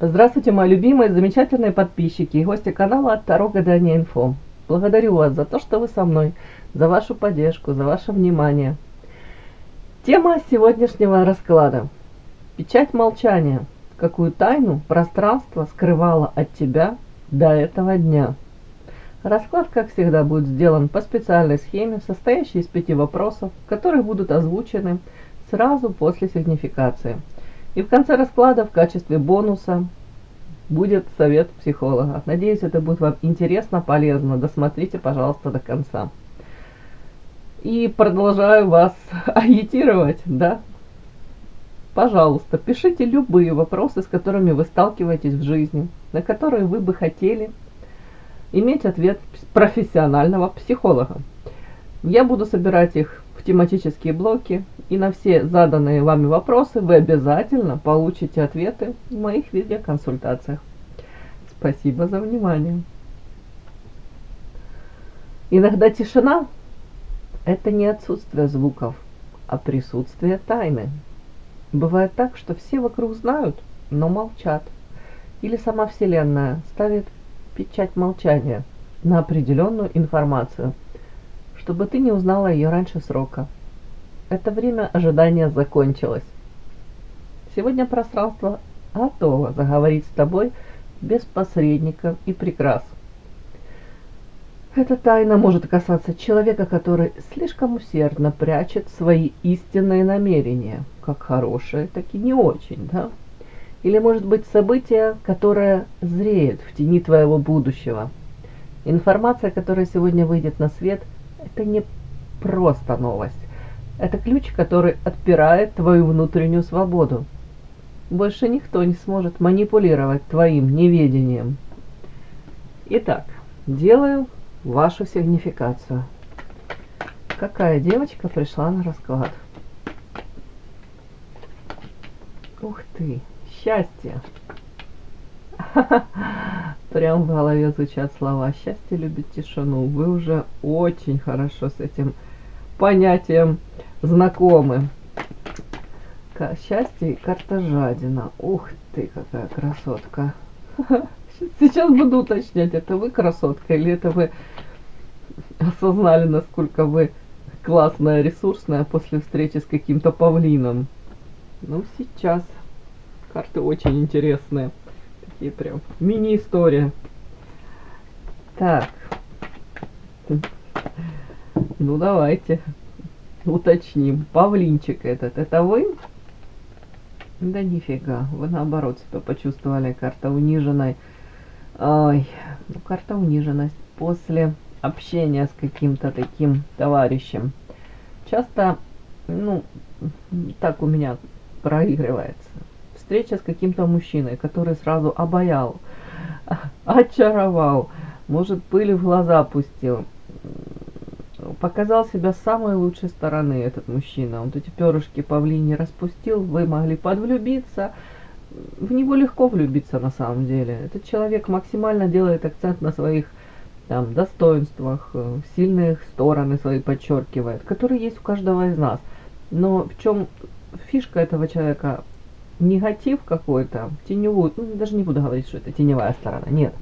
Здравствуйте, мои любимые, замечательные подписчики и гости канала Таро Гадание Инфо. Благодарю вас за то, что вы со мной, за вашу поддержку, за ваше внимание. Тема сегодняшнего расклада. Печать молчания. Какую тайну пространство скрывало от тебя до этого дня? Расклад, как всегда, будет сделан по специальной схеме, состоящей из 5 вопросов, которые будут озвучены сразу после сигнификации. И в конце расклада в качестве бонуса будет совет психолога. Надеюсь, это будет вам интересно, полезно. Досмотрите, пожалуйста, до конца. И продолжаю вас агитировать, да? Пожалуйста, пишите любые вопросы, с которыми вы сталкиваетесь в жизни, на которые вы бы хотели иметь ответ профессионального психолога. Я буду собирать их в тематические блоки, и на все заданные вами вопросы вы обязательно получите ответы в моих видеоконсультациях. Спасибо за внимание. Иногда тишина – это не отсутствие звуков, а присутствие тайны. Бывает так, что все вокруг знают, но молчат. Или сама Вселенная ставит печать молчания на определенную информацию, чтобы ты не узнала ее раньше срока. Это время ожидания закончилось. Сегодня пространство готово заговорить с тобой без посредников и прикрас. Эта тайна может касаться человека, который слишком усердно прячет свои истинные намерения, как хорошие, так и не очень, да? Или может быть событие, которое зреет в тени твоего будущего. Информация, которая сегодня выйдет на свет, это не просто новость. Это ключ, который отпирает твою внутреннюю свободу. Больше никто не сможет манипулировать твоим неведением. Итак, делаю вашу сигнификацию. Какая девочка пришла на расклад? Ух ты, счастье! Прям в голове звучат слова. Счастье любит тишину. Вы уже очень хорошо с этим понятием знакомы. Счастье и карта жадина. Ух ты, какая красотка. Сейчас буду уточнять, это вы красотка или это вы осознали, насколько вы классная, ресурсная после встречи с каким-то павлином. Ну, сейчас карты очень интересные. Такие прям мини-история. Так. Ну, давайте уточним. Павлинчик этот, это вы? Да нифига, вы наоборот себя почувствовали. Карта униженной. Ой, ну карта униженность после общения с каким-то таким товарищем. Часто, ну, так у меня проигрывается. Встреча с каким-то мужчиной, который сразу обаял, очаровал, может, пыль в глаза пустил. Показал себя с самой лучшей стороны этот мужчина. Он эти перышки павлини распустил, вы могли подвлюбиться. В него легко влюбиться на самом деле. Этот человек максимально делает акцент на своих там достоинствах, сильные стороны свои подчеркивает, которые есть у каждого из нас. Но в чем фишка этого человека? Негатив какой-то, теневую, ну, даже не буду говорить, что это теневая сторона, нет.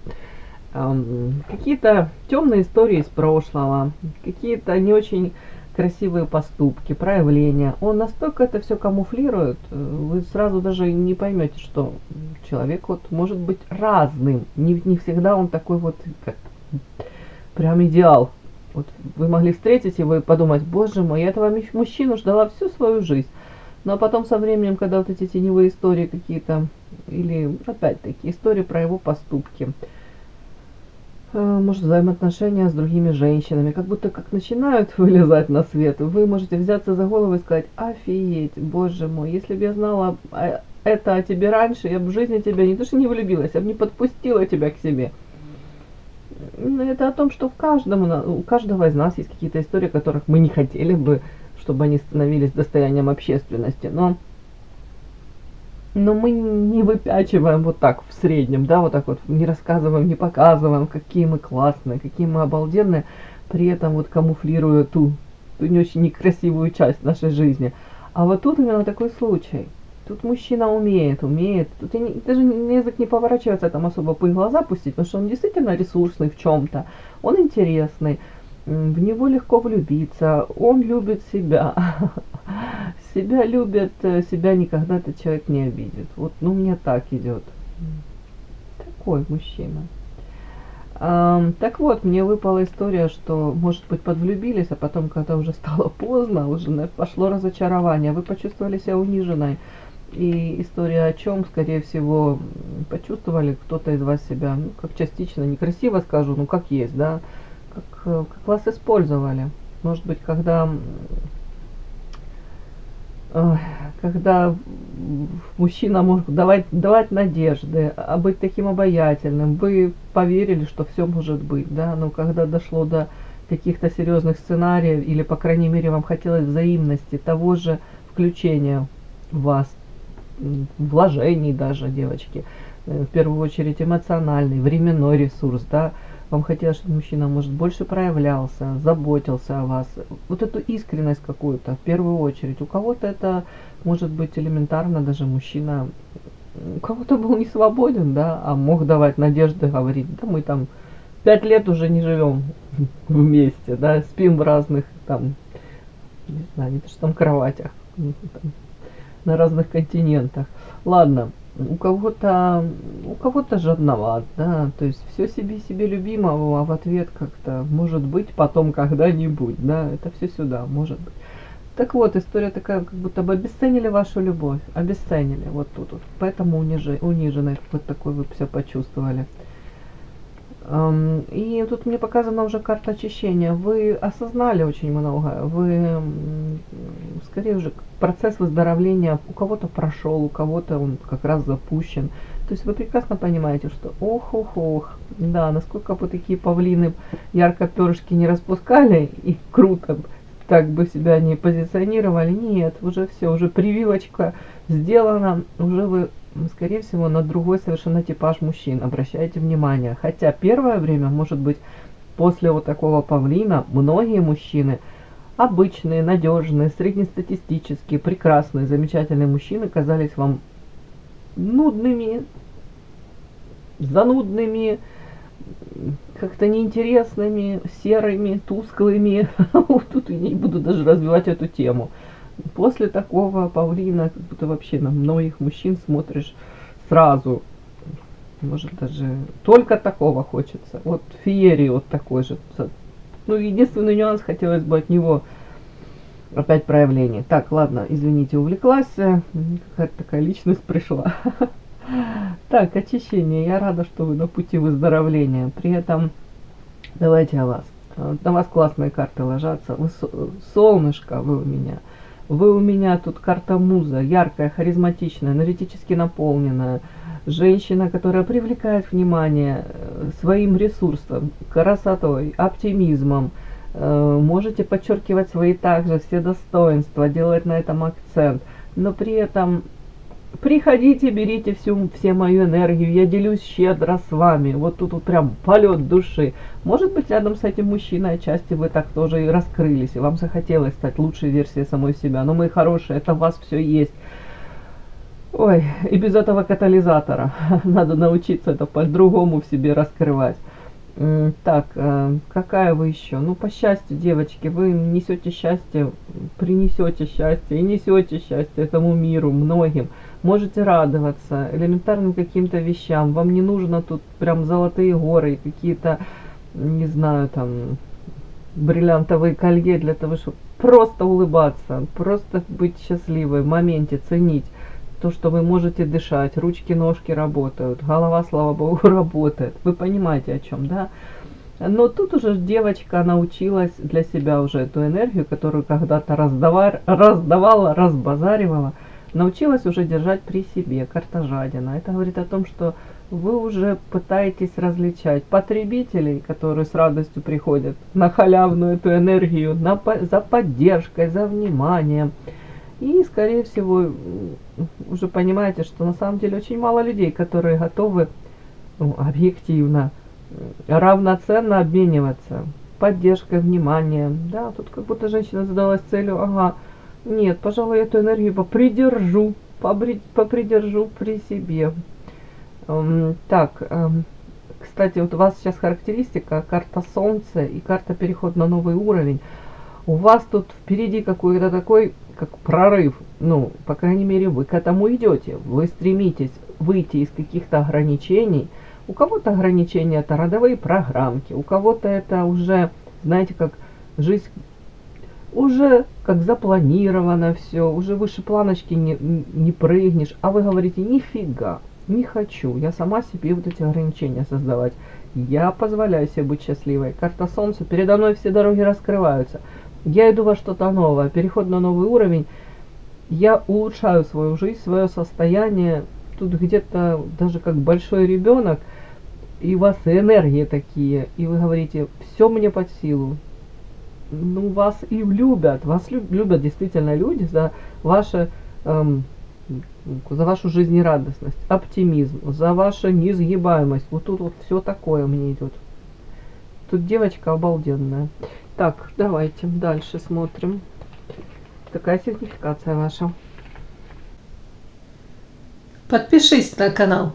Какие-то темные истории из прошлого, какие-то не очень красивые поступки, проявления. Он настолько это все камуфлирует, вы сразу даже не поймете, что человек вот может быть разным. Не всегда он такой вот, как, прям идеал. Вот вы могли встретить его и подумать, боже мой, я этого мужчину ждала всю свою жизнь. Ну а потом со временем, когда вот эти теневые истории какие-то, или опять-таки истории про его поступки, может, взаимоотношения с другими женщинами, как будто как начинают вылезать на свет, вы можете взяться за голову и сказать, офигеть, боже мой, если бы я знала это о тебе раньше, я бы в жизни тебя не то что не влюбилась, я бы не подпустила тебя к себе. Это о том, что у каждого из нас есть какие-то истории, которых мы не хотели бы, чтобы они становились достоянием общественности, но мы не выпячиваем вот так в среднем, да, вот так вот не рассказываем, не показываем, какие мы классные, какие мы обалденные, при этом вот камуфлируя ту не очень некрасивую часть нашей жизни. А вот тут именно такой случай. Тут мужчина умеет. Тут даже язык не поворачивается там особо по глаза пустить, потому что он действительно ресурсный в чем-то. Он интересный. В него легко влюбиться. Он любит себя. Себя любит, себя никогда этот человек не обидит. Вот, ну, мне так идет. Такой мужчина. Так вот, мне выпала история, что, может быть, подвлюбились, а потом, когда уже стало поздно, уже пошло разочарование, вы почувствовали себя униженной. И история о чем, скорее всего, почувствовали кто-то из вас себя, ну, как частично, некрасиво скажу, ну, как есть, да, как вас использовали. Может быть, когда мужчина может давать надежды, быть таким обаятельным, вы поверили, что все может быть, да, но когда дошло до каких-то серьезных сценариев, или, по крайней мере, вам хотелось взаимности, того же включения в вас, вложений даже, девочки, в первую очередь эмоциональный, временной ресурс, да, вам хотелось, чтобы мужчина, может, больше проявлялся, заботился о вас. Вот эту искренность какую-то, в первую очередь. У кого-то это может быть элементарно, даже мужчина, у кого-то был не свободен, да, а мог давать надежды, говорить, да, мы там 5 лет уже не живем вместе, да, спим в разных там, не знаю, не то что там кроватях, там, на разных континентах. Ладно. У кого-то жадноват, да, то есть все себе любимого, а в ответ как-то, может быть, потом когда-нибудь, да, это все сюда, может быть. Так вот, история такая, как будто бы обесценили вашу любовь, обесценили, вот тут вот, поэтому униженной, вот такой вы все почувствовали. И тут мне показана уже карта очищения. Вы осознали очень много. Вы, скорее уже, процесс выздоровления у кого-то прошел, у кого-то он как раз запущен. То есть вы прекрасно понимаете, что ох, да, насколько бы такие павлины ярко перышки не распускали и круто так бы себя не позиционировали. Нет, уже все, уже прививочка сделана, уже вы, скорее всего, на другой совершенно типаж мужчин. Обращайте внимание. Хотя первое время, может быть, после вот такого павлина, многие мужчины, обычные, надежные, среднестатистические, прекрасные, замечательные мужчины казались вам нудными, занудными, как-то неинтересными, серыми, тусклыми. Тут и не буду даже развивать эту тему. После такого павлина, как будто вообще на многих мужчин смотришь сразу. Может, даже только такого хочется. Вот феерии вот такой же. Ну, единственный нюанс, хотелось бы от него опять проявление. Так, ладно, извините, увлеклась. Какая-то такая личность пришла. Так, очищение. Я рада, что вы на пути выздоровления. При этом, давайте о вас. На вас классные карты ложатся. Вы солнышко, вы у меня. Вы у меня тут карта муза, яркая, харизматичная, энергетически наполненная. Женщина, которая привлекает внимание своим ресурсом, красотой, оптимизмом. Можете подчеркивать свои также все достоинства, делать на этом акцент. Но при этом приходите, берите все мою энергию, я делюсь щедро с вами. Вот тут вот прям полет души. Может быть, рядом с этим мужчиной отчасти вы так тоже и раскрылись, и вам захотелось стать лучшей версией самой себя. Но, мои хорошие, это в вас все есть. Ой, и без этого катализатора надо научиться это по-другому в себе раскрывать. Так, какая вы еще? Ну, по счастью, девочки, вы несете счастье, принесете счастье и несете счастье этому миру, многим. Можете радоваться элементарным каким-то вещам. Вам не нужно тут прям золотые горы, какие-то, не знаю, там, бриллиантовые колье для того, чтобы просто улыбаться, просто быть счастливой в моменте, ценить то, что вы можете дышать, ручки, ножки работают, голова, слава богу, работает. Вы понимаете, о чем, да? Но тут уже девочка научилась для себя уже эту энергию, которую когда-то раздавала, разбазаривала, научилась уже держать при себе. Карта жадина. Это говорит о том, что вы уже пытаетесь различать потребителей, которые с радостью приходят на халявную эту энергию, за поддержкой, за вниманием. И, скорее всего, уже понимаете, что на самом деле очень мало людей, которые готовы объективно, равноценно обмениваться поддержкой, вниманием. Да, тут как будто женщина задалась целью, ага, нет, пожалуй, эту энергию попридержу попридержу при себе. Так, кстати, вот у вас сейчас характеристика, карта Солнца и карта переход на новый уровень. У вас тут впереди какой-то такой, как прорыв. Ну, по крайней мере, вы к этому идете. Вы стремитесь выйти из каких-то ограничений. У кого-то ограничения это родовые программки, у кого-то это уже, знаете, как жизнь уже как запланировано все, уже выше планочки не прыгнешь, а вы говорите: нифига, не хочу, я сама себе вот эти ограничения создавать. Я позволяю себе быть счастливой. Карта Солнца, передо мной все дороги раскрываются. Я иду во что-то новое, переход на новый уровень. Я улучшаю свою жизнь, свое состояние. Тут где-то даже как большой ребенок, и у вас энергии такие, и вы говорите: все мне под силу. Ну, вас и любят, любят действительно люди за ваше, за вашу жизнерадостность, оптимизм, за вашу неизгибаемость. Вот тут вот все такое мне идет. Тут девочка обалденная. Так, давайте дальше смотрим. Такая сигнификация ваша. Подпишись на канал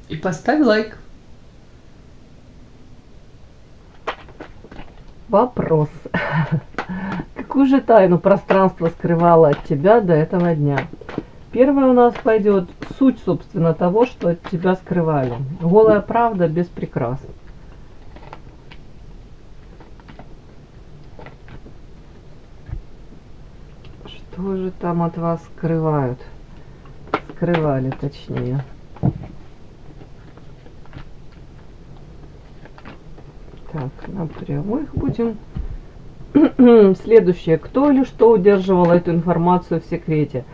и поставь лайк. Вопрос. Какую же тайну пространство скрывало от тебя до этого дня? Первое у нас пойдет суть, собственно, того, что от тебя скрывали. Голая правда без прикрас. Что же там от вас скрывают? Скрывали, точнее. Так, на прямых будем. Следующее. Кто или что удерживало эту информацию в секрете?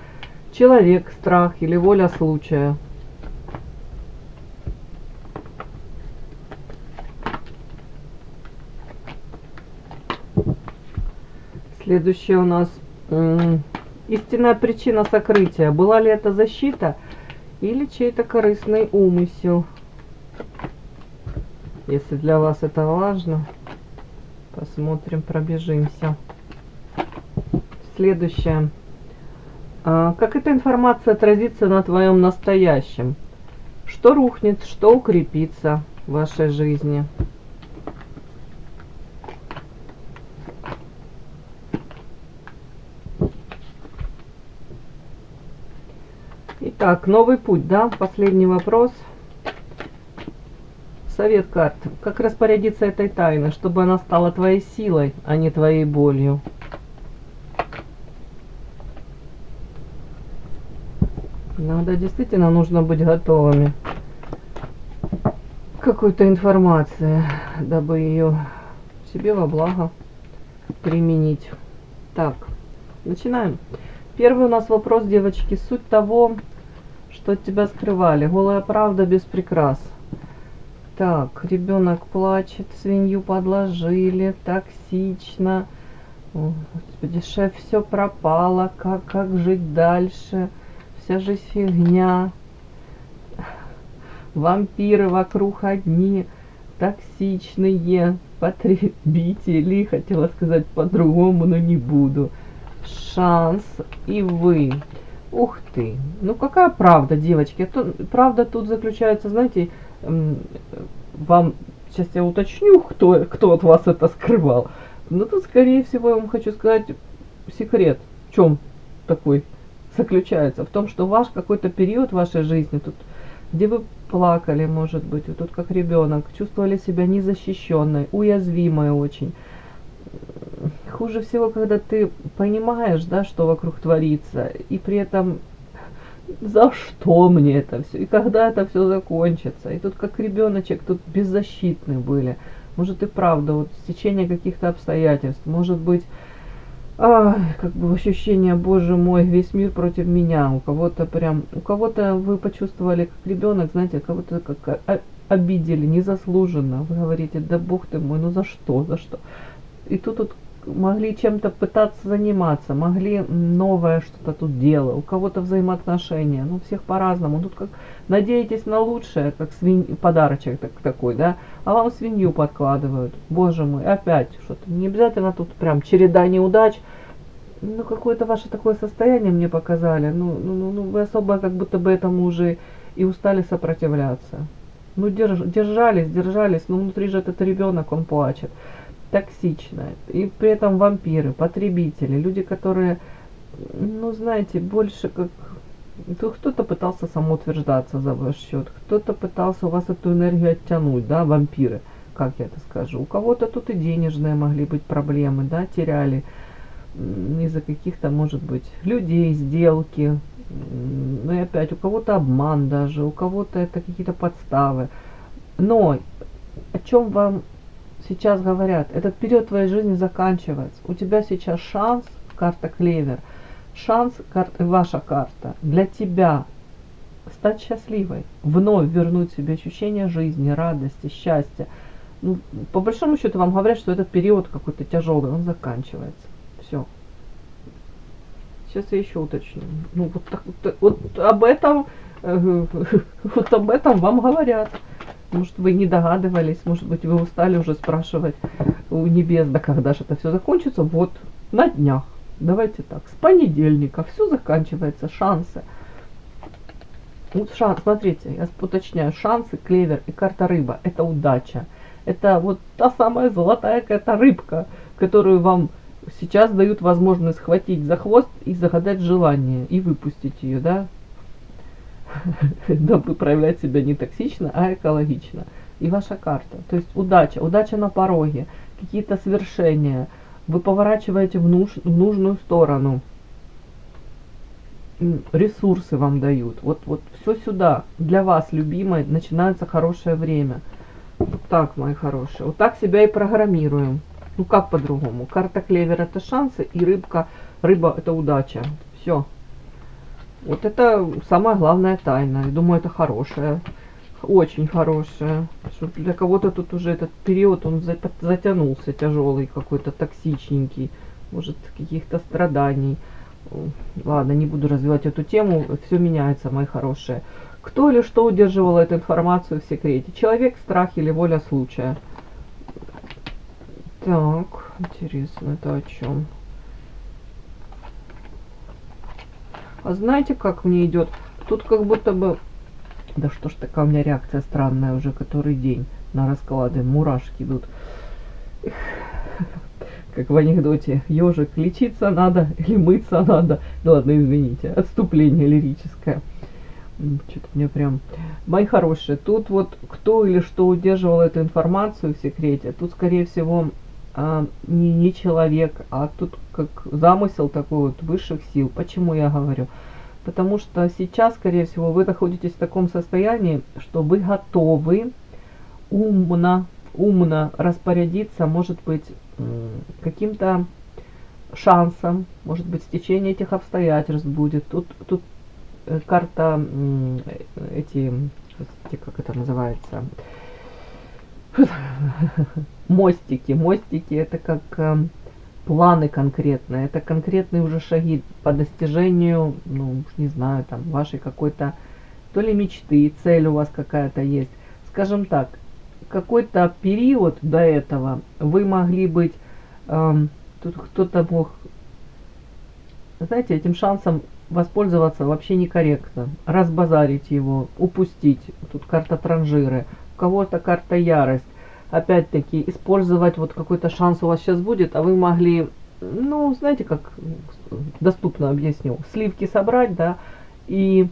Человек, страх или воля случая? Следующее у нас истинная причина сокрытия. Была ли это защита или чей-то корыстный умысел? Если для вас это важно, посмотрим, пробежимся. Следующее. Как эта информация отразится на твоем настоящем? Что рухнет, что укрепится в вашей жизни? Итак, новый путь, да? Последний вопрос. Совет карт. Как распорядиться этой тайной, чтобы она стала твоей силой, а не твоей болью? Надо, действительно, нужно быть готовыми к какой-то информации, дабы ее себе во благо применить. Так, начинаем. Первый у нас вопрос, девочки. Суть того, что от тебя скрывали. Голая правда без прикрас. Так, ребенок плачет, свинью подложили, токсично. О, Господи, шеф, все пропало, как жить дальше? Вся жизнь фигня. Вампиры вокруг одни, токсичные, потребители. Хотела сказать по-другому, но не буду. Шанс и вы. Ух ты. Ну какая правда, девочки? Правда тут заключается, знаете, вам, сейчас я уточню, кто от вас это скрывал. Но тут, скорее всего, я вам хочу сказать секрет. В чем такой заключается? В том, что ваш какой-то период вашей жизни, тут, где вы плакали, может быть, вы тут как ребенок, чувствовали себя незащищенной, уязвимой очень. Хуже всего, когда ты понимаешь, да, что вокруг творится, и при этом за что мне это все, и когда это все закончится. И тут как ребеночек, тут беззащитны были. Может и правда, вот стечение каких-то обстоятельств, может быть, как бы ощущение: боже мой, весь мир против меня. У кого-то вы почувствовали как ребенок, знаете, кого-то как обидели незаслуженно. Вы говорите: да бог ты мой, ну за что? И тут могли чем-то пытаться заниматься, могли новое что-то тут делать, у кого-то взаимоотношения, ну всех по-разному. Тут как надеетесь на лучшее, как подарочек такой, да, а вам свинью подкладывают. Боже мой, опять что-то. Не обязательно тут прям череда неудач, Ну, какое-то ваше такое состояние мне показали. Ну, вы особо как будто бы этому уже и устали сопротивляться. Ну, держались, но внутри же этот ребенок, он плачет. Токсично. И при этом вампиры, потребители, люди, которые, ну, знаете, больше как... Кто-то пытался самоутверждаться за ваш счет, кто-то пытался у вас эту энергию оттянуть, да, вампиры, как я это скажу. У кого-то тут и денежные могли быть проблемы, да, теряли из-за каких-то, может быть, людей, сделки. Ну и опять, у кого-то обман даже, у кого-то это какие-то подставы. Но о чем вам сейчас говорят? Этот период твоей жизни заканчивается. У тебя сейчас шанс, карта Клевер, шанс, ваша карта, для тебя стать счастливой, вновь вернуть себе ощущение жизни, радости, счастья. Ну, по большому счету вам говорят, что этот период какой-то тяжелый, он заканчивается. Все. Сейчас я еще уточню. Ну, вот, так, вот об этом, вот об этом вам говорят. Может, вы не догадывались, может быть, вы устали уже спрашивать у небес, да когда же это все закончится. Вот, на днях. Давайте так, с понедельника все заканчивается, шансы. Вот смотрите, я уточняю, шансы, клевер и карта рыба – это удача. Это вот та самая золотая какая-то рыбка, которую вам сейчас дают возможность схватить за хвост и загадать желание, и выпустить ее, да? Дабы проявлять себя не токсично, а экологично. И ваша карта, то есть удача, удача на пороге, какие-то свершения. Вы поворачиваете в нужную сторону. Ресурсы вам дают. Вот все сюда. Для вас, любимой, начинается хорошее время. Вот так, мои хорошие. Вот так себя и программируем. Ну как по-другому? Карта Клевер это шансы, и рыба это удача. Все. Вот это самая главная тайна. Я думаю, это хорошая. Очень хорошая. Что для кого-то тут уже этот период, он затянулся, тяжелый, какой-то токсичненький. Может, каких-то страданий. Ладно, не буду развивать эту тему. Все меняется, мои хорошие. Кто или что удерживало эту информацию в секрете? Человек, страх или воля случая? Так, интересно, это о чем? А знаете, как мне идет? Тут как будто бы... Да что ж такая у меня реакция странная уже который день на расклады. Мурашки идут. Как в анекдоте. Ежик, лечиться надо или мыться надо? Да ладно, извините. Отступление лирическое. Что-то мне прям... Мои хорошие, тут вот кто или что удерживал эту информацию в секрете, тут, скорее всего, не человек, а тут как замысел такой вот высших сил. Почему я говорю? Потому что сейчас, скорее всего, вы находитесь в таком состоянии, что вы готовы умно распорядиться, может быть, каким-то шансом, может быть, стечение этих обстоятельств будет. Тут карта, как это называется, мостики, это как планы конкретные, это конкретные уже шаги по достижению, ну, не знаю, там, вашей какой-то, то ли мечты, цель у вас какая-то есть. Скажем так, какой-то период до этого вы могли быть, тут кто-то мог, знаете, этим шансом воспользоваться вообще некорректно, разбазарить его, упустить. Тут карта транжиры, у кого-то карта ярость. Опять-таки, использовать вот какой-то шанс у вас сейчас будет, а вы могли, ну, знаете, как доступно объясню, сливки собрать, да, и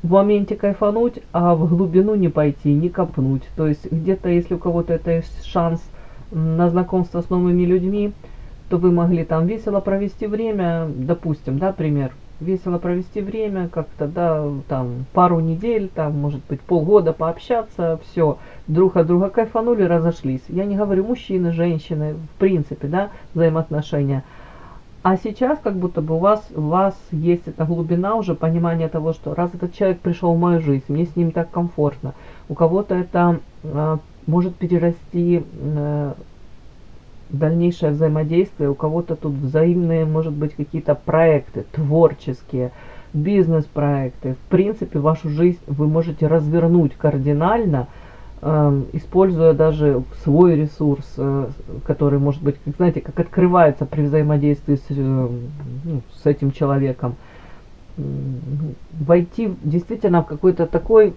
в моменте кайфануть, а в глубину не пойти, не копнуть. То есть где-то, если у кого-то это есть шанс на знакомство с новыми людьми, то вы могли там весело провести время, допустим, да, пример, весело провести время, как-то, да, там, пару недель, там, может быть, полгода пообщаться, все, друг от друга кайфанули, разошлись. Я не говорю мужчины, женщины, в принципе, да, взаимоотношения. А сейчас как будто бы у вас есть эта глубина уже, понимание того, что раз этот человек пришел в мою жизнь, мне с ним так комфортно. У кого-то это может перерасти дальнейшее взаимодействие, у кого-то тут взаимные, может быть, какие-то проекты творческие, бизнес-проекты. В принципе, вашу жизнь вы можете развернуть кардинально, используя даже свой ресурс, который может быть, как, знаете, как открывается при взаимодействии с этим человеком, войти действительно в какой-то такой,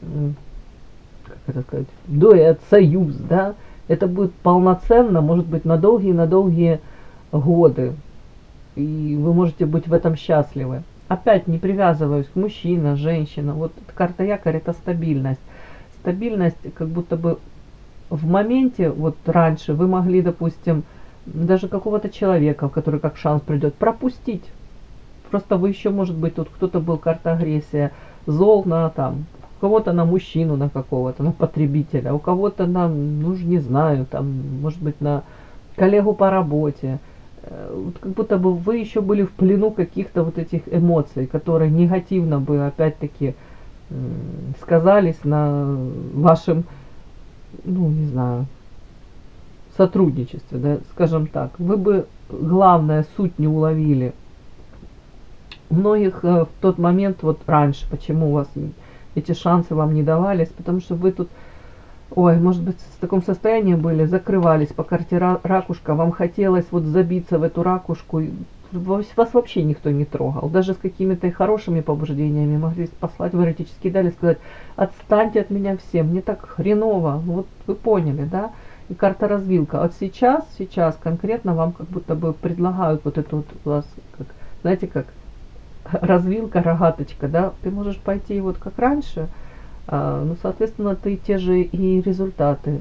как это сказать, дуэт, союз, да, это будет полноценно, может быть, на долгие годы, и вы можете быть в этом счастливы. Опять не привязываюсь к мужчина, женщина, вот карта якорь это стабильность. Стабильность, как будто бы в моменте, вот раньше вы могли, допустим, даже какого-то человека, который как шанс придет, пропустить. Просто вы еще, может быть, тут кто-то был, карта агрессия, зол на там, у кого-то на мужчину, на какого-то, на потребителя, у кого-то на, ну, не знаю, там, может быть, на коллегу по работе. Вот как будто бы вы еще были в плену каких-то вот этих эмоций, которые негативно бы, опять-таки, сказались на вашем, ну, не знаю, сотрудничестве, да, скажем так. Вы бы, главное, суть не уловили. Многих в тот момент, вот раньше, почему у вас эти шансы вам не давались, потому что вы тут, ой, может быть, в таком состоянии были, закрывались по карте ракушка, вам хотелось вот забиться в эту ракушку, вас вообще никто не трогал, даже с какими-то хорошими побуждениями могли послать в эротические дали, сказать, отстаньте от меня все, мне так хреново, вот вы поняли, да, и карта развилка. Вот сейчас конкретно вам как будто бы предлагают вот эту вот у вас, как, знаете, как развилка, рогаточка, да, ты можешь пойти вот как раньше, ну, соответственно, ты те же и результаты,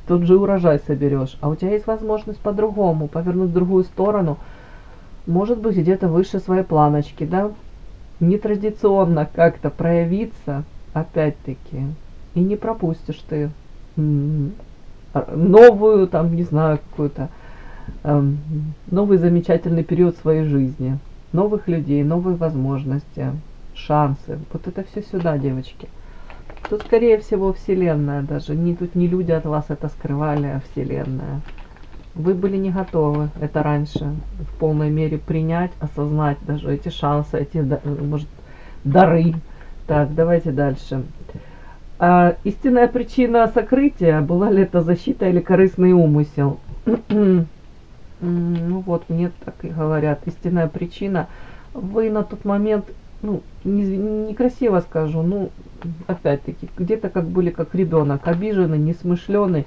тот же урожай соберешь, а у тебя есть возможность по-другому, повернуть в другую сторону, может быть, где-то выше своей планочки, да, нетрадиционно как-то проявиться, опять-таки, и не пропустишь ты новую, там, не знаю, какую-то, новый замечательный период своей жизни, новых людей, новые возможности, шансы. Вот это все сюда, девочки. Тут, скорее всего, Вселенная даже. Тут не люди от вас это скрывали, а Вселенная. Вы были не готовы это раньше в полной мере принять, осознать даже эти шансы, эти, может, дары. Так, давайте дальше. Истинная причина сокрытия, была ли это защита или корыстный умысел? Ну вот, мне так и говорят. Истинная причина. Вы на тот момент, ну, некрасиво скажу, ну, опять-таки, где-то как были как ребенок, обиженный, несмышленый,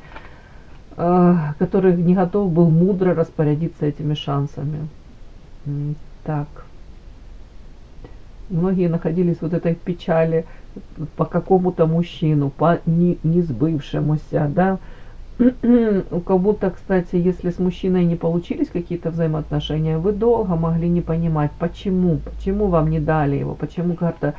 который не готов был мудро распорядиться этими шансами. Так. Многие находились в вот этой печали по какому-то мужчину, по несбывшемуся, да. У кого-то, кстати, если с мужчиной не получились какие-то взаимоотношения, вы долго могли не понимать, почему вам не дали его, почему карта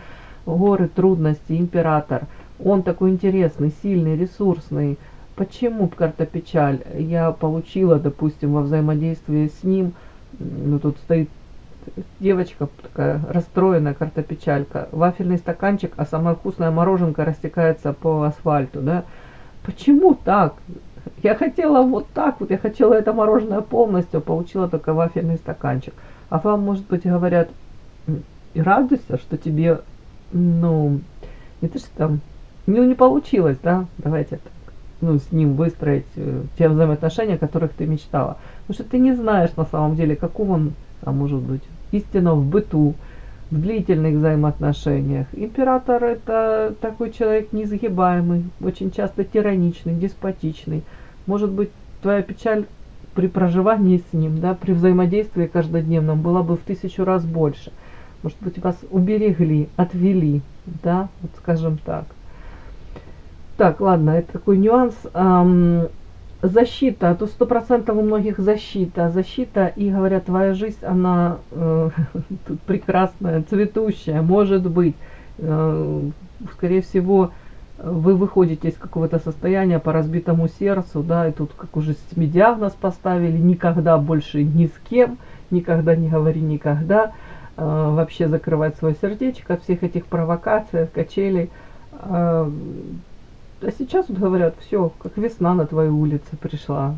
горы, трудности, император, он такой интересный, сильный, ресурсный, почему карта печаль я получила, допустим, во взаимодействии с ним, ну тут стоит девочка такая расстроенная, карта печалька, вафельный стаканчик, а самая вкусная мороженка растекается по асфальту, да, почему так? Я хотела вот так вот, я хотела это мороженое полностью, получила только вафельный стаканчик. А вам, может быть, говорят, и радуйся, что тебе, ну, не то, что там, ну, не получилось, да, давайте так, ну, с ним выстроить те взаимоотношения, о которых ты мечтала. Потому что ты не знаешь на самом деле, каков он, может быть, истинно в быту, в длительных взаимоотношениях. Император это такой человек несгибаемый, очень часто тираничный, деспотичный. Может быть, твоя печаль при проживании с ним, да, при взаимодействии каждодневном была бы в 1000 раз больше. Может быть, вас уберегли, отвели, да, вот скажем так. Так, ладно, это такой нюанс. Защита, тут 100% у многих защита, и говорят, твоя жизнь, она тут прекрасная, цветущая, может быть, скорее всего, вы выходите из какого-то состояния по разбитому сердцу, да, и тут как уже с диагноз поставили, никогда больше ни с кем, никогда не говори никогда, вообще закрывать свое сердечко от всех этих провокаций, качелей. А сейчас вот говорят, все, как весна на твоей улице пришла.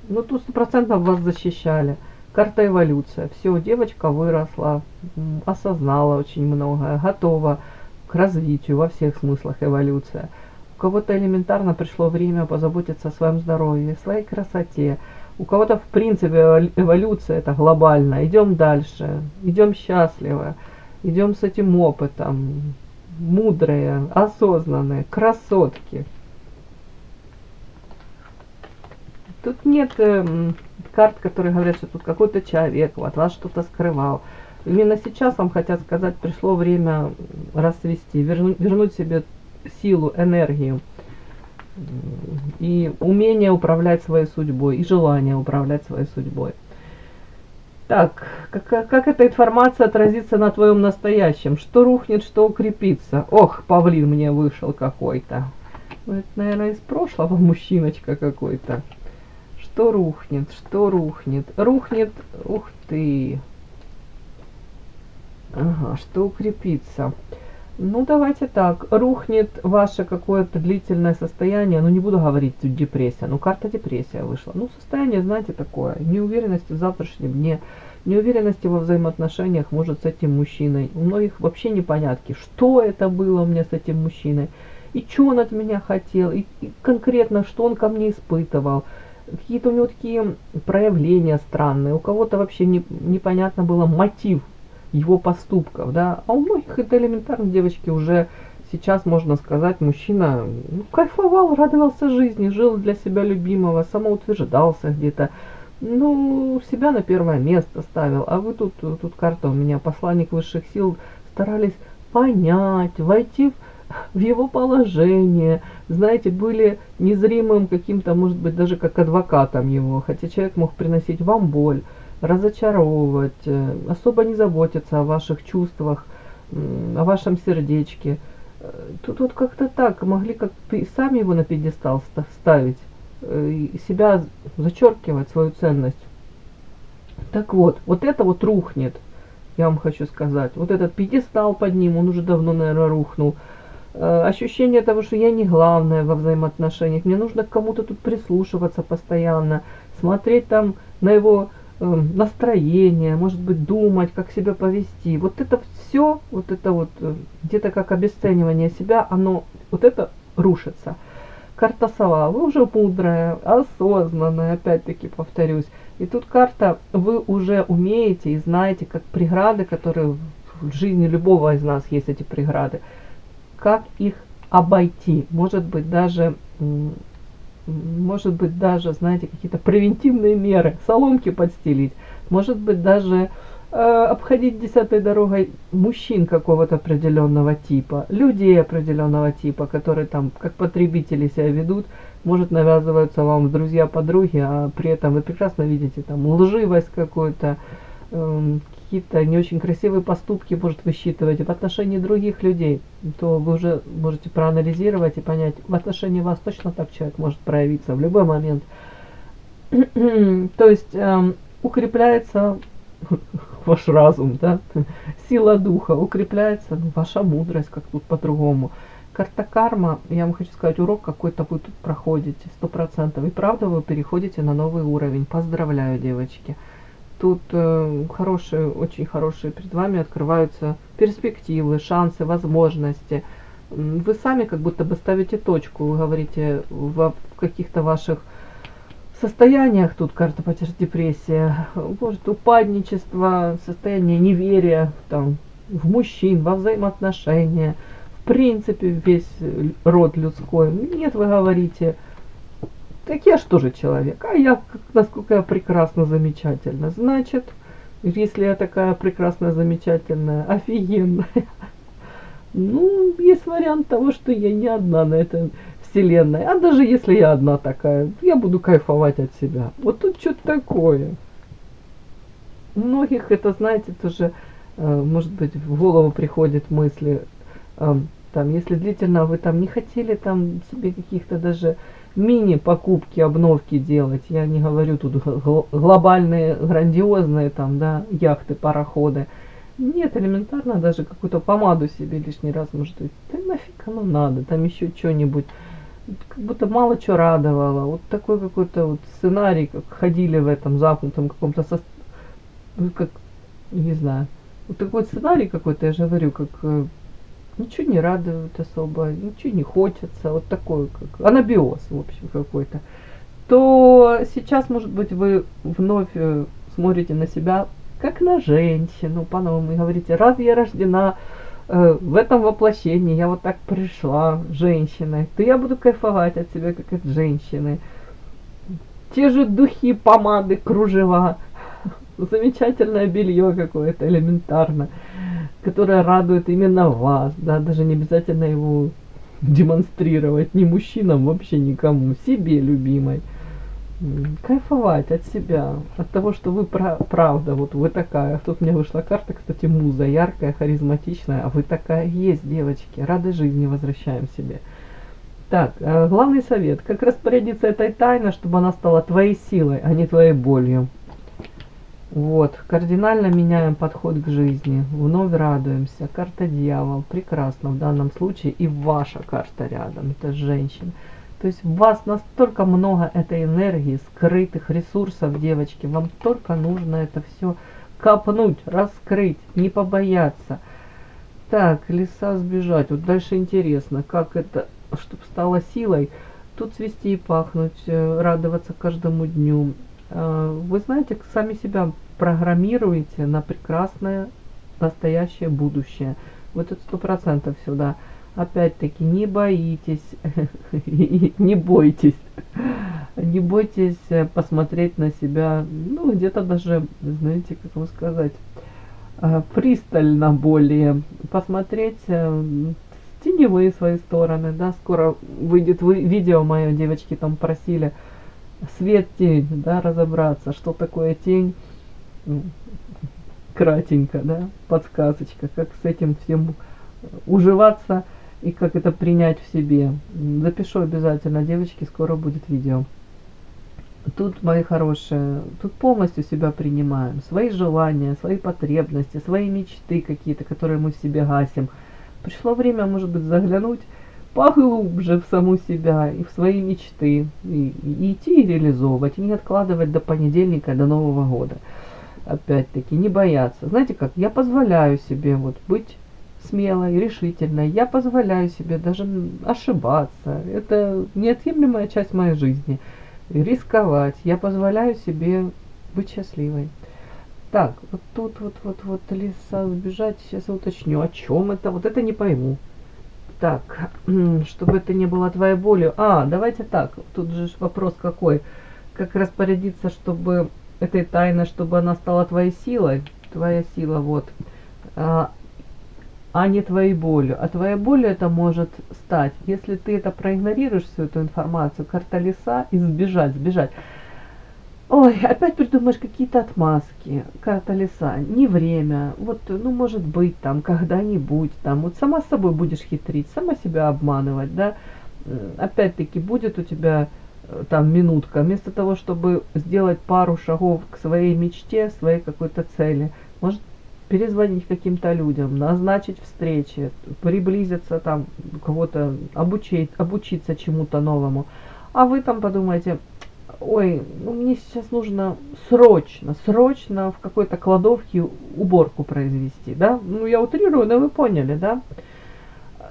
Ну, тут 100% вас защищали. Карта эволюция. Все, девочка выросла, осознала очень многое, готова к развитию во всех смыслах эволюция. У кого-то элементарно пришло время позаботиться о своем здоровье, своей красоте. У кого-то, в принципе, эволюция это глобально. Идем дальше, идем счастливо, идем с этим опытом. Мудрые, осознанные, красотки. Тут нет карт, которые говорят, что тут какой-то человек от вас что-то скрывал. Именно сейчас вам хотят сказать, пришло время расцвести, вернуть себе силу, энергию и умение управлять своей судьбой, и желание управлять своей судьбой. Так, как эта информация отразится на твоем настоящем? Что рухнет, что укрепится? Ох, павлин мне вышел какой-то. Ну, это, наверное, из прошлого мужчиночка какой-то. Что рухнет, что рухнет? Рухнет, ух ты. Ага, что укрепится? Ну, давайте так. Рухнет ваше какое-то длительное состояние. Ну, не буду говорить тут депрессия. Ну, карта депрессия вышла. Ну, состояние, знаете, такое. Неуверенности в завтрашнем дне. Неуверенности во взаимоотношениях, может, с этим мужчиной. У многих вообще непонятки, что это было у меня с этим мужчиной. И что он от меня хотел. И конкретно, что он ко мне испытывал. Какие-то у него такие проявления странные. У кого-то вообще непонятно было мотив его поступков, да, а у многих это элементарно, девочки, уже сейчас, можно сказать, мужчина кайфовал, радовался жизни, жил для себя любимого, самоутверждался где-то, ну, себя на первое место ставил, а вы тут карта у меня, посланник высших сил, старались понять, войти в его положение, знаете, были незримым каким-то, может быть, даже как адвокатом его, хотя человек мог приносить вам боль, разочаровывать, особо не заботиться о ваших чувствах, о вашем сердечке. Тут вот как-то так, могли как сами его на пьедестал ставить, себя зачеркивать, свою ценность. Так вот, вот это вот рухнет, я вам хочу сказать. Вот этот пьедестал под ним, он уже давно, наверное, рухнул. Ощущение того, что я не главная во взаимоотношениях, мне нужно к кому-то тут прислушиваться постоянно, смотреть там на его настроение, может быть, думать, как себя повести. Вот это все, вот это вот где-то как обесценивание себя, оно вот это рушится. Карта сова, вы уже мудрая, осознанная, опять-таки повторюсь. И тут карта, вы уже умеете и знаете, как преграды, которые в жизни любого из нас есть, эти преграды, как их обойти. Может быть, даже, знаете, какие-то превентивные меры, соломки подстелить, может быть, даже обходить десятой дорогой мужчин какого-то определенного типа, людей определенного типа, которые там как потребители себя ведут, может, навязываются вам друзья-подруги, а при этом вы прекрасно видите там лживость какую-то, какие-то не очень красивые поступки, может, высчитываете в отношении других людей, то вы уже можете проанализировать и понять, в отношении вас точно так человек может проявиться в любой момент. То есть укрепляется ваш разум, да, сила духа, укрепляется ваша мудрость, как тут по-другому. Карта карма, я вам хочу сказать, урок какой-то вы тут проходите, 100%. И правда вы переходите на новый уровень. Поздравляю, девочки. Тут хорошие, очень хорошие перед вами открываются перспективы, шансы, возможности. Вы сами как будто бы ставите точку, вы говорите в каких-то ваших состояниях, тут карта потерь, депрессия, может упадничество, состояние неверия там, в мужчин, во взаимоотношения, в принципе весь род людской. Нет, вы говорите, так я ж тоже человек, а я, насколько я прекрасна, замечательна. Значит, если я такая прекрасная, замечательная, офигенная, ну, есть вариант того, что я не одна на этой вселенной. А даже если я одна такая, я буду кайфовать от себя. Вот тут что-то такое. У многих это, знаете, тоже, может быть, в голову приходят мысли, там, если длительно вы там не хотели там себе каких-то даже мини-покупки, обновки делать. Я не говорю тут глобальные, грандиозные там, да, яхты, пароходы. Нет, элементарно даже какую-то помаду себе лишний раз, может быть, да нафиг оно надо, там еще что-нибудь. Как будто мало что радовало. Вот такой какой-то вот сценарий, как ходили в этом замкнутом каком-то как, не знаю, вот такой сценарий какой-то, я же говорю, как ничего не радует особо, ничего не хочется, вот такой, как анабиоз, в общем, какой-то, то сейчас, может быть, вы вновь смотрите на себя как на женщину, по-новому, и говорите, раз я рождена в этом воплощении, я вот так пришла женщиной, то я буду кайфовать от себя как от женщины. Те же духи, помады, кружева, замечательное белье какое-то элементарно, которое радует именно вас, да, даже не обязательно его демонстрировать ни мужчинам, вообще никому, себе любимой. Кайфовать от себя, от того, что вы правда, вот вы такая. Тут мне вышла карта, кстати, муза, яркая, харизматичная, а вы такая есть, девочки, рады жизни возвращаем себе. Так, главный совет, как распорядиться этой тайной, чтобы она стала твоей силой, а не твоей болью. Вот, кардинально меняем подход к жизни, вновь радуемся. Карта дьявол, прекрасно в данном случае, и ваша карта рядом, это женщина. То есть в вас настолько много этой энергии, скрытых ресурсов, девочки, вам только нужно это все копнуть, раскрыть, не побояться. Так, леса сбежать, вот дальше интересно, как это, чтобы стало силой, тут цвести и пахнуть, радоваться каждому дню. Вы знаете, сами себя программируете на прекрасное настоящее будущее. Вот это 100% сюда. Опять-таки, не боитесь, не бойтесь, не бойтесь посмотреть на себя, ну, где-то даже, знаете, как вам сказать, пристально более, посмотреть теневые свои стороны, да, скоро выйдет видео мое, девочки там просили, свет-тень, да, разобраться, что такое тень, кратенько, да, подсказочка, как с этим всем уживаться и как это принять в себе. Запишу обязательно, девочки, скоро будет видео. Тут, мои хорошие, тут полностью себя принимаем, свои желания, свои потребности, свои мечты какие-то, которые мы в себе гасим. Пришло время, может быть, заглянуть поглубже в саму себя и в свои мечты, и идти и реализовывать, и не откладывать до понедельника, до Нового года. Опять-таки, не бояться. Знаете как, я позволяю себе вот быть смелой, решительной, я позволяю себе даже ошибаться. Это неотъемлемая часть моей жизни. Рисковать. Я позволяю себе быть счастливой. Так, вот тут вот леса сбежать. Сейчас я уточню, о чем это. Вот это не пойму. Так, чтобы это не было твоей болью. Давайте так. Тут же вопрос какой. Как распорядиться, чтобы этой тайной, чтобы она стала твоей силой. Твоя сила, вот. А не твоей болью. А твоей болью это может стать, если ты это проигнорируешь, всю эту информацию, карта леса, и сбежать. Ой, опять придумаешь какие-то отмазки. Карта леса, не время, вот, ну, может быть, там, когда-нибудь, там, вот сама с собой будешь хитрить, сама себя обманывать, да. Опять-таки, будет у тебя там минутка, вместо того, чтобы сделать пару шагов к своей мечте, своей какой-то цели, может перезвонить каким-то людям, назначить встречи, приблизиться там, кого-то обучиться чему-то новому. А вы там подумаете, ой, ну мне сейчас нужно срочно в какой-то кладовке уборку произвести, да? Ну я утрирую, но вы поняли, да?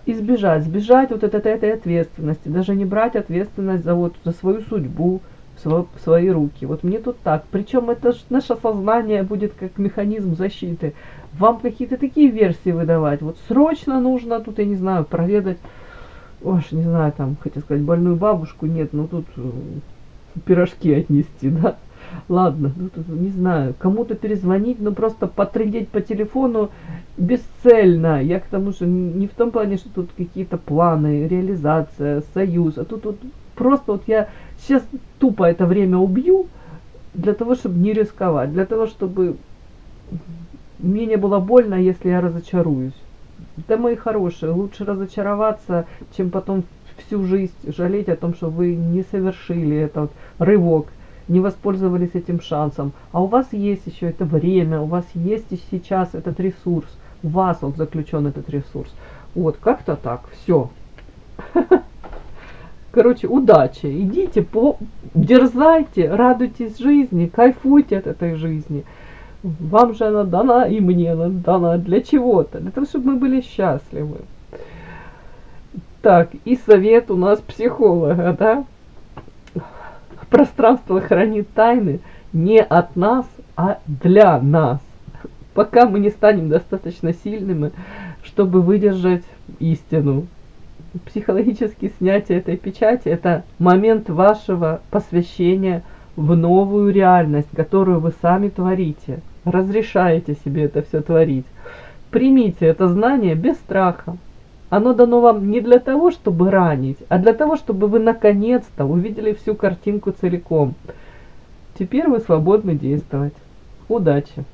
Избежать вот этой ответственности, даже не брать ответственность за свою судьбу в свои руки. Вот мне тут так. Причем это наше сознание будет как механизм защиты. Вам какие-то такие версии выдавать. Вот срочно нужно тут, я не знаю, проведать, не знаю, там, хотел сказать, больную бабушку. Нет, ну тут пирожки отнести, да. Ладно, ну, тут, не знаю, кому-то перезвонить, ну просто потрындеть по телефону бесцельно. Я к тому, что не в том плане, что тут какие-то планы, реализация, союз, а тут вот просто вот я сейчас тупо это время убью для того, чтобы не рисковать, для того, чтобы мне не было больно, если я разочаруюсь. Да, мои хорошие, лучше разочароваться, чем потом всю жизнь жалеть о том, что вы не совершили этот рывок, не воспользовались этим шансом. А у вас есть еще это время, у вас есть и сейчас этот ресурс, у вас вот заключен этот ресурс. Вот, как-то так, все. Короче, удачи, идите, дерзайте, радуйтесь жизни, кайфуйте от этой жизни. Вам же она дана, и мне она дана для чего-то, для того, чтобы мы были счастливы. Так, и совет у нас психолога, да? Пространство хранит тайны не от нас, а для нас. Пока мы не станем достаточно сильными, чтобы выдержать истину. Психологически снятие этой печати – это момент вашего посвящения в новую реальность, которую вы сами творите. Разрешаете себе это все творить. Примите это знание без страха. Оно дано вам не для того, чтобы ранить, а для того, чтобы вы наконец-то увидели всю картинку целиком. Теперь вы свободны действовать. Удачи!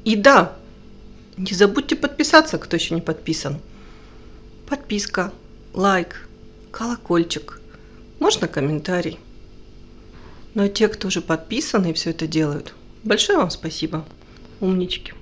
И да, не забудьте подписаться, кто еще не подписан. Подписка, лайк, колокольчик, можно комментарий. Но те, кто уже подписаны и все это делают, большое вам спасибо, умнички.